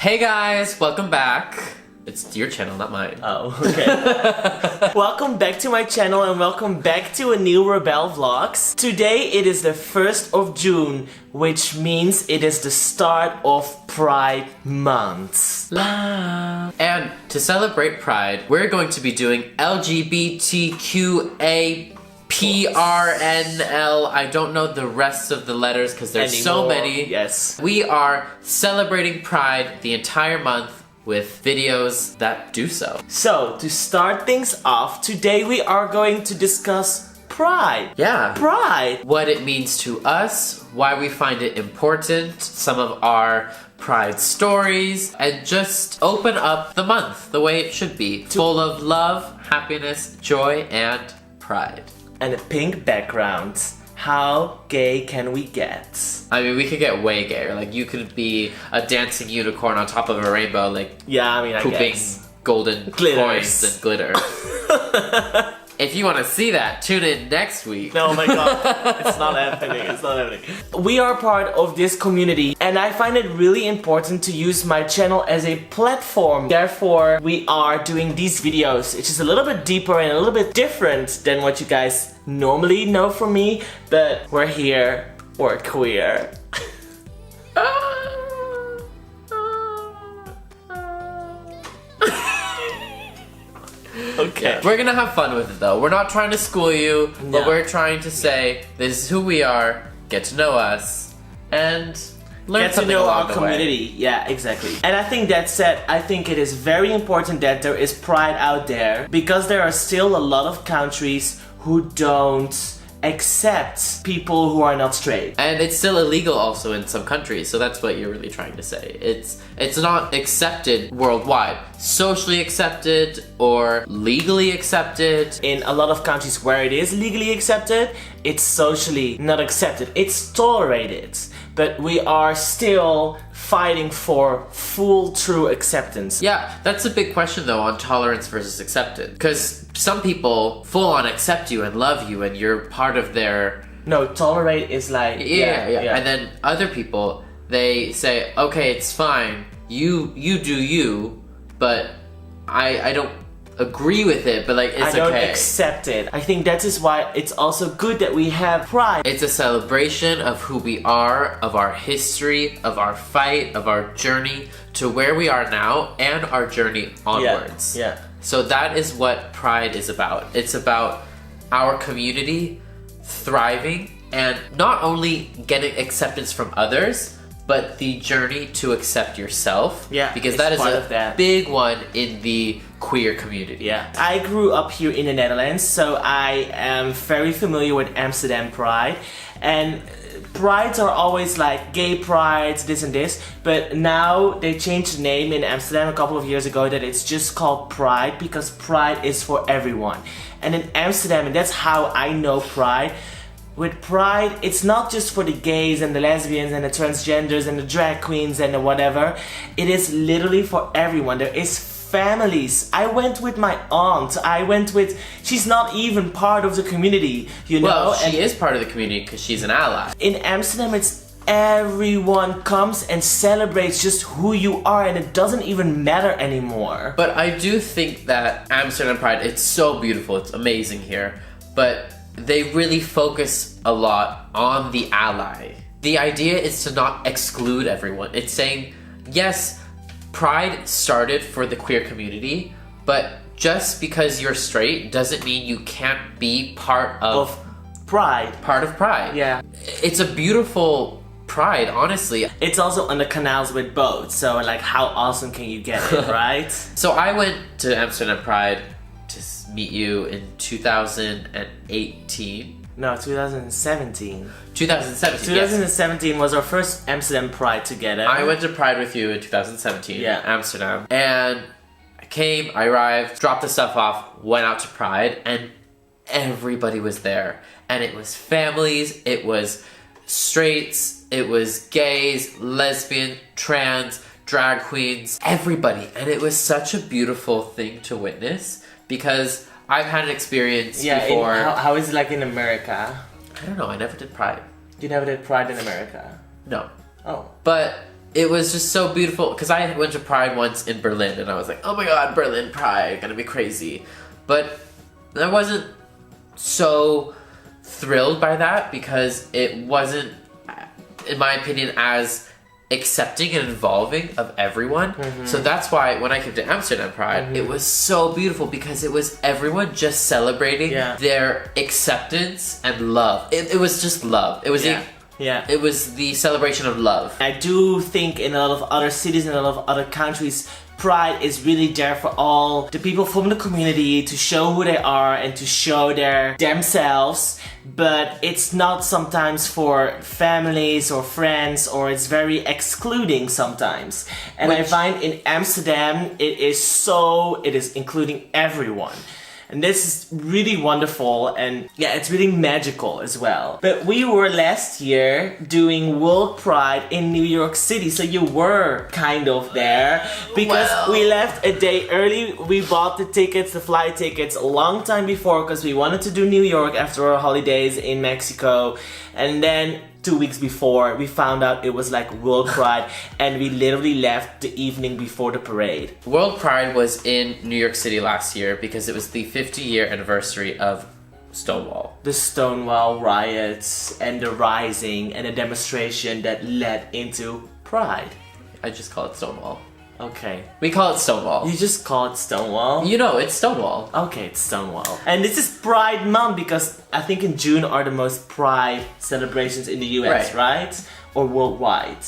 Hey guys, welcome back. It's your channel, not mine. Oh, okay. Welcome back to my channel and welcome back to a new Rebel Vlogs. Today it is the 1st of June, which means it is the start of Pride Month. And to celebrate Pride, we're going to be doing LGBTQA PRNL. I don't know the rest of the letters because there's so many. Yes. We are celebrating Pride the entire month with videos that do so. So, to start things off, today we are going to discuss Pride. Yeah. Pride. What it means to us, why we find it important, some of our Pride stories, and just open up the month the way it should be. Full of love, happiness, joy, and pride. And a pink background. How gay can we get? I mean, we could get way gayer. Like, you could be a dancing unicorn on top of a rainbow, like, yeah, I mean, I pooping guess. golden Glitters. coins and glitter. If you want to see that, tune in next week. Oh my god, it's not happening, it's not happening. We are part of this community and I find it really important to use my channel as a platform. Therefore, we are doing these videos, which is a little bit deeper and a little bit different than what you guys normally know from me, but we're here, we're queer. Okay. We're gonna have fun with it though. We're not trying to school you, but we're trying to say this is who we are, get to know us, and learn Get to something know along our the community. way. Yeah, exactly. And I think that said, I think it is very important that there is pride out there because there are still a lot of countries who don't accept people who are not straight. And it's still illegal also in some countries, so that's what you're really trying to say. It's not accepted worldwide. Socially accepted or legally accepted. In a lot of countries where it is legally accepted, it's socially not accepted. It's tolerated. But we are still fighting for full, true acceptance. Yeah, that's a big question though on tolerance versus acceptance. Because some people full on accept you and love you and you're part of their... No, tolerate is like... Yeah. And then other people, they say, okay, it's fine. You do you, but I don't agree with it, but like it's okay. I don't accept it. I think that is why it's also good that we have Pride. It's a celebration of who we are, of our history, of our fight, of our journey to where we are now and our journey onwards. Yeah. So that is what Pride is about. It's about our community thriving and not only getting acceptance from others, but the journey to accept yourself. Yeah, because it's that is part a of that. big one in the queer community. Yeah. I grew up here in the Netherlands, so I am very familiar with Amsterdam Pride. And prides are always like gay prides, this and this, but now they changed the name in Amsterdam a couple of years ago that it's just called Pride because Pride is for everyone. And in Amsterdam, and that's how I know Pride, with Pride, it's not just for the gays and the lesbians and the transgenders and the drag queens and the whatever. It is literally for everyone. There is families. I went with my aunt. She's not even part of the community, you know? Well, she is part of the community because she's an ally. In Amsterdam, it's everyone comes and celebrates just who you are and it doesn't even matter anymore. But I do think that Amsterdam Pride, it's so beautiful, it's amazing here, but they really focus a lot on the ally. The idea is to not exclude everyone. It's saying, yes, Pride started for the queer community, but just because you're straight doesn't mean you can't be part of Pride. Part of Pride. Yeah. It's a beautiful Pride, honestly. It's also on the canals with boats, so like how awesome can you get it, right? So I went to Amsterdam Pride to meet you in 2018. No, 2017. 2017, 2017 was our first Amsterdam Pride together. I went to Pride with you in 2017 Yeah. in Amsterdam. And I arrived, dropped the stuff off, went out to Pride, and everybody was there. And it was families, it was straights, it was gays, lesbian, trans, drag queens, everybody. And it was such a beautiful thing to witness because I've had an experience before. How is it like in America? I don't know, I never did Pride. You never did Pride in America? No. Oh. But it was just so beautiful because I went to Pride once in Berlin and I was like, oh my god, Berlin Pride, gonna be crazy. But I wasn't so thrilled by that because it wasn't, in my opinion, as accepting and involving of everyone. So that's why when I came to Amsterdam Pride, it was so beautiful because it was everyone just celebrating their acceptance and love. It was just love. It was it was the celebration of love. I do think in a lot of other cities and a lot of other countries, Pride is really there for all the people from the community to show who they are and to show themselves, but it's not sometimes for families or friends, or it's very excluding sometimes. And I find in Amsterdam it is including everyone. And this is really wonderful, and yeah, it's really magical as well. But we were last year doing World Pride in New York City, so you were kind of there because we left a day early. We bought the flight tickets a long time before because we wanted to do New York after our holidays in Mexico. And then 2 weeks before, we found out it was like World Pride, and we literally left the evening before the parade. World Pride was in New York City last year because it was the 50-year anniversary of Stonewall. The Stonewall riots and the rising and the demonstration that led into Pride. I just call it Stonewall. Okay. We call it Stonewall. You just call it Stonewall? You know, it's Stonewall. Okay, it's Stonewall. And this is Pride Month because I think in June are the most Pride celebrations in the US, right? Or worldwide.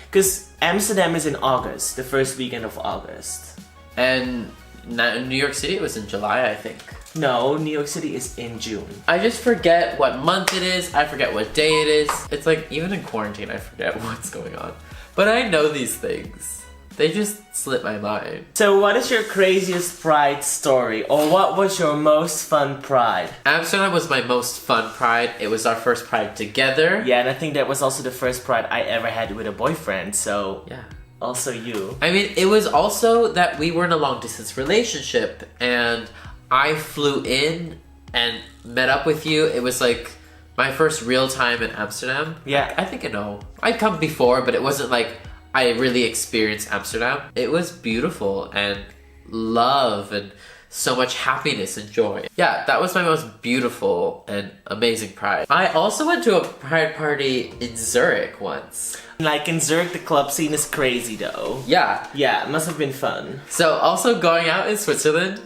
Because Amsterdam is in August, the first weekend of August. And in New York City, it was in July, I think. No, New York City is in June. I just forget what month it is. I forget what day it is. It's like, even in quarantine, I forget what's going on. But I know these things. They just slip my mind. So what is your craziest Pride story? Or what was your most fun Pride? Amsterdam was my most fun Pride. It was our first Pride together. Yeah, and I think that was also the first Pride I ever had with a boyfriend, so yeah. Also you. I mean, it was also that we were in a long distance relationship and I flew in and met up with you. It was like my first real time in Amsterdam. Yeah. I think I know. I'd come before, but it wasn't like I really experienced Amsterdam. It was beautiful and love and so much happiness and joy. Yeah, that was my most beautiful and amazing Pride. I also went to a Pride party in Zurich once. Like in Zurich, the club scene is crazy though. Yeah. Yeah, it must have been fun. So also going out in Switzerland,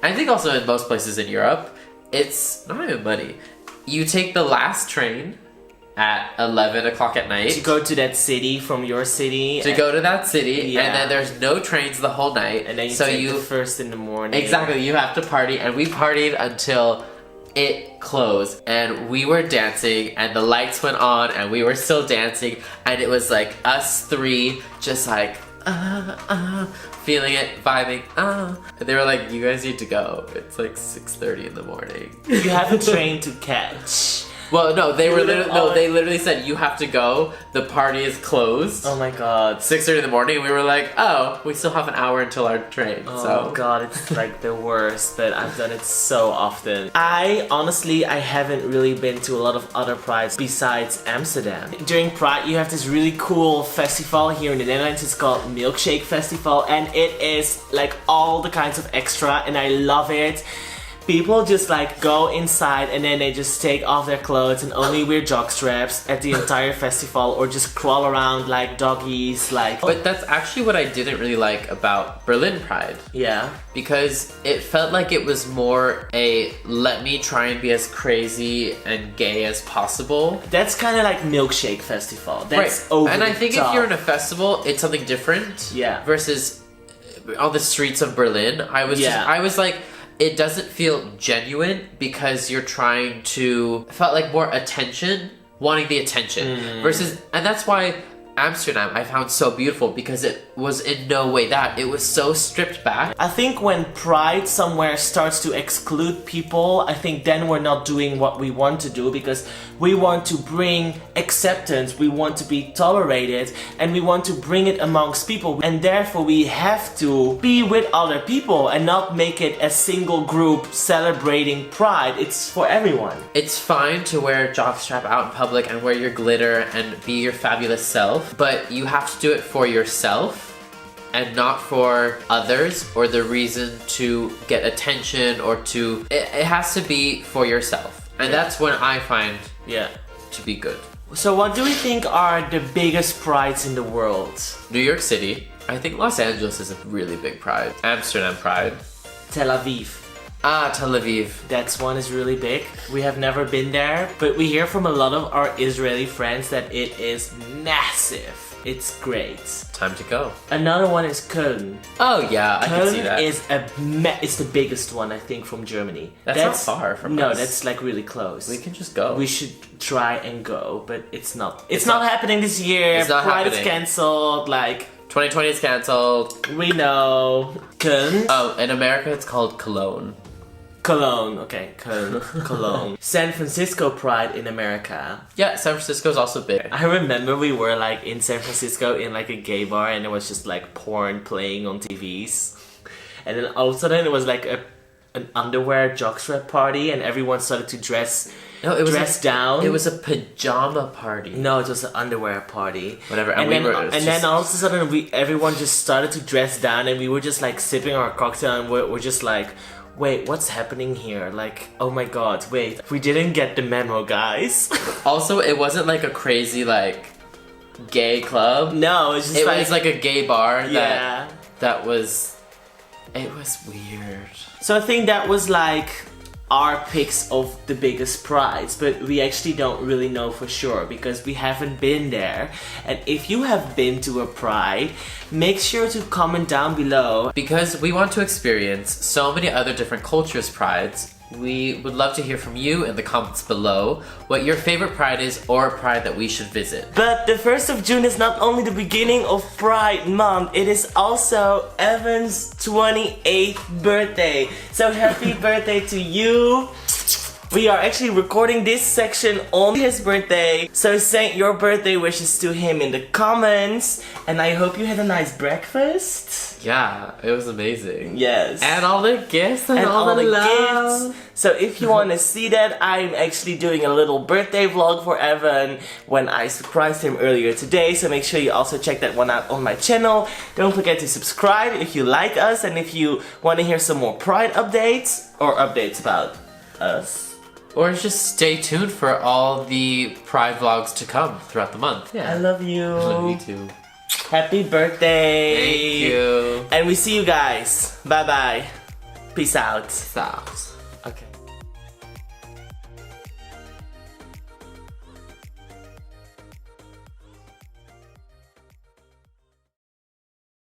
I think also in most places in Europe, it's not even money. You take the last train at 11 o'clock at night. To go to that city from your city. To go to that city, and then there's no trains the whole night. And then you take the first in the morning. Exactly, you have to party, and we partied until it closed. And we were dancing, and the lights went on, and we were still dancing, and it was like us three just like, feeling it, vibing, And they were like, you guys need to go. It's like 6:30 in the morning. You have a train to catch. Well, no, they literally said, you have to go, the party is closed. Oh my god. 6:30 in the morning, and we were like, oh, we still have an hour until our train, Oh god, it's like the worst, but I've done it so often. I haven't really been to a lot of other Prides besides Amsterdam. During Pride, you have this really cool festival here in the Netherlands. It's called Milkshake Festival, and it is like all the kinds of extra, and I love it. People just like go inside and then they just take off their clothes and only wear jock straps at the entire festival, or just crawl around like doggies, like. But that's actually what I didn't really like about Berlin Pride. Yeah. Because it felt like it was more a let me try and be as crazy and gay as possible. That's kind of like Milkshake Festival. That's over And I the think top. if you're in a festival, it's something different. Yeah. Versus on the streets of Berlin, I was like, it doesn't feel genuine because you're trying to, felt like more attention, wanting the attention versus, and that's why Amsterdam I found so beautiful because it was in no way that. It was so stripped back. I think when Pride somewhere starts to exclude people, I think then we're not doing what we want to do, because we want to bring acceptance, we want to be tolerated, and we want to bring it amongst people. And therefore we have to be with other people and not make it a single group celebrating Pride. It's for everyone. It's fine to wear a jockstrap out in public and wear your glitter and be your fabulous self. but you have to do it for yourself and not for others or the reason to get attention or to... It has to be for yourself. And that's when I find to be good. So what do we think are the biggest prides in the world? New York City. I think Los Angeles is a really big pride. Amsterdam pride. Tel Aviv. Ah, Tel Aviv. That's one is really big. We have never been there, but we hear from a lot of our Israeli friends that it is massive. It's great. Time to go. Another one is Köln. Oh yeah, I can see that. Köln is it's the biggest one, I think, from Germany. That's not far from us. No, that's like really close. We can just go. We should try and go, but it's not happening this year. It's not Pride happening. is cancelled, like... 2020 is cancelled. We know. Köln. Oh, in America it's called Cologne. Cologne, okay, Köln, Cologne. San Francisco Pride in America. Yeah, San Francisco is also big. I remember we were like in San Francisco in like a gay bar and there was just like porn playing on TVs. And then all of a sudden it was like an underwear jockstrap party and everyone started to dress down. It was a pajama party. No, it was an underwear party. Whatever. And then all of a sudden everyone just started to dress down and we were just like sipping our cocktail and we're just like, wait, what's happening here? Like, oh my god, wait, we didn't get the memo, guys. Also, it wasn't like a crazy like gay club. No, it was like a gay bar that was... It was weird. So I think that was like our picks of the biggest prides, but we actually don't really know for sure because we haven't been there. And if you have been to a pride, make sure to comment down below. Because we want to experience so many other different cultures' prides. We would love to hear from you in the comments below what your favorite pride is or a pride that we should visit. But the 1st of June is not only the beginning of Pride Month, it is also Evan's 28th birthday. So happy birthday to you. We are actually recording this section on his birthday, so send your birthday wishes to him in the comments. And I hope you had a nice breakfast. Yeah, it was amazing. Yes. And all the gifts and all the love. Gifts. So if you want to see that, I'm actually doing a little birthday vlog for Evan when I surprised him earlier today. So make sure you also check that one out on my channel. Don't forget to subscribe if you like us and if you want to hear some more Pride updates or updates about us. Or just stay tuned for all the Pride vlogs to come throughout the month. Yeah. I love you. I love you too. Happy birthday. Thank you. And we see you guys. Bye bye. Peace out. Peace out.